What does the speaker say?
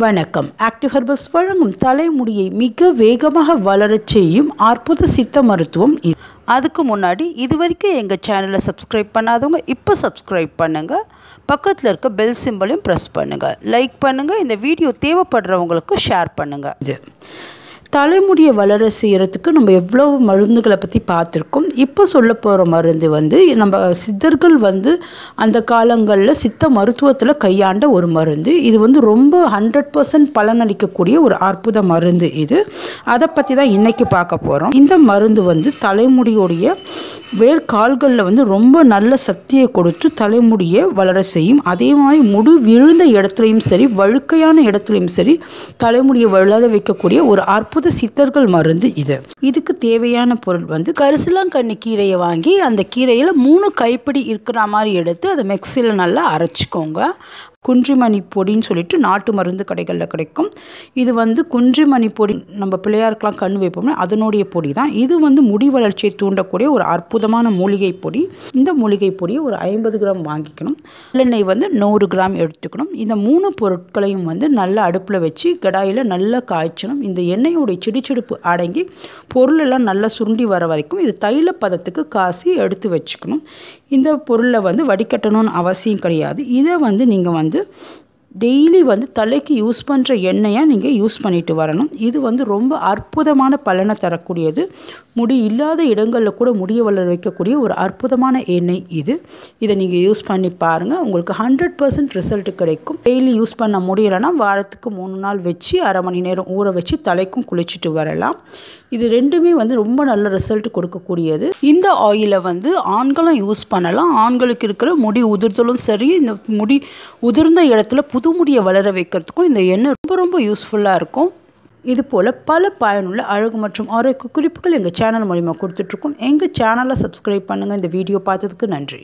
வணக்கம். Active herbals வழங்கும் தலைமுடியை மிக வேகமாக வளரச் செய்யும் அற்புத சித்த மருத்துவம் இது. அதுக்கு முன்னாடி இதுவரைக்கும் எங்கள் சேனலை சப்ஸ்கிரைப் பண்ணாதவங்க இப்போ சப்ஸ்கிரைப் பண்ணுங்கள். பக்கத்தில் இருக்க பெல் சிம்பலையும் ப்ரெஸ் பண்ணுங்கள். லைக் பண்ணுங்கள். இந்த வீடியோ தேவைப்படுறவங்களுக்கு ஷேர் பண்ணுங்கள். இது தலைமுடியை வளர செய்கிறதுக்கு நம்ம எவ்வளோ மருந்துகளை பற்றி பார்த்துருக்கோம். இப்போ சொல்ல போகிற மருந்து நம்ம சித்தர்கள் அந்த காலங்களில் சித்த மருத்துவத்தில் கையாண்ட ஒரு மருந்து. இது ரொம்ப 100% பலனளிக்கக்கூடிய ஒரு அற்புத மருந்து இது. அதை பற்றி தான் இன்றைக்கி பார்க்க போகிறோம். இந்த மருந்து தலைமுடியோடைய வேர்கால்களில் ரொம்ப நல்ல சக்தியை கொடுத்து தலைமுடியை வளர செய்யும். அதே மாதிரி முடி விழுந்த இடத்துலையும் சரி, வழுக்கையான இடத்துலையும் சரி தலைமுடியை வளர வைக்கக்கூடிய ஒரு அற்புத சித்தர்கள் மருந்து இது. இதுக்கு தேவையான பொருள் கரிசலாங்கண்ணி கீரையை வாங்கி அந்த கீரையில் 3 கைப்பிடி இருக்கிற மாதிரி எடுத்து அதை மிக்சியில் நல்லா அரைச்சிக்கோங்க. குன்றிமணி பொடின்னு சொல்லிட்டு நாட்டு மருந்து கடைகளில் கிடைக்கும். இது குன்றிமணி பொடி, நம்ம பிள்ளையாருக்கெலாம் கண் வைப்போம்னா அதனுடைய பொடி தான் இது. முடி வளர்ச்சியை தூண்டக்கூடிய ஒரு அற்புதமான மூலிகை பொடி. இந்த மூலிகை பொடியை ஒரு 50 கிராம் வாங்கிக்கணும். எண்ணெய் 100 கிராம் எடுத்துக்கணும். இந்த 3 பொருட்களையும் நல்லா அடுப்பில் வச்சு கடாயில் நல்லா காய்ச்சணும். இந்த எண்ணெயோடைய சிடிச்சிடுப்பு அடங்கி பொருளெல்லாம் நல்லா சுருண்டி வர வரைக்கும் இது தைல பதத்துக்கு காசி எடுத்து வச்சுக்கணும். இந்த பொருளை வடிகட்டணும்னு அவசியம் கிடையாது. இதை நீங்கள் டெய்லி தலைக்கு யூஸ் பண்ணுற எண்ணெயாக நீங்கள் யூஸ் பண்ணிட்டு வரணும். இது ரொம்ப அற்புதமான பலனை தரக்கூடியது. முடி இல்லாத இடங்களில் கூட முடியை வளர வைக்கக்கூடிய ஒரு அற்புதமான எண்ணெய் இது. இதை நீங்கள் யூஸ் பண்ணி பாருங்கள். உங்களுக்கு 100% ரிசல்ட் கிடைக்கும். டெய்லி யூஸ் பண்ண முடியலைன்னா வாரத்துக்கு 3 நாள் வச்சு அரை மணி நேரம் ஊற வச்சு தலைக்கும் குளிச்சுட்டு வரலாம். இது ரெண்டுமே ரொம்ப நல்ல ரிசல்ட் கொடுக்கக்கூடியது. இந்த ஆயிலை ஆண்களும் யூஸ் பண்ணலாம். ஆண்களுக்கு இருக்கிற முடி உதிர்தலும் சரி, இந்த முடி உதிர்ந்த இடத்துல புது முடியை வளர வைக்கிறதுக்கும் இந்த எண்ணெய் ரொம்ப யூஸ்ஃபுல்லாக இருக்கும். இது போல் பல பயனுள்ள அழகு மற்றும் ஆரோக்கிய குறிப்புகள் எங்கள் சேனல் மூலிமா கொடுத்துட்ருக்கோம். எங்கள் சேனலை சப்ஸ்கிரைப் பண்ணுங்கள். இந்த வீடியோ பார்த்ததுக்கு நன்றி.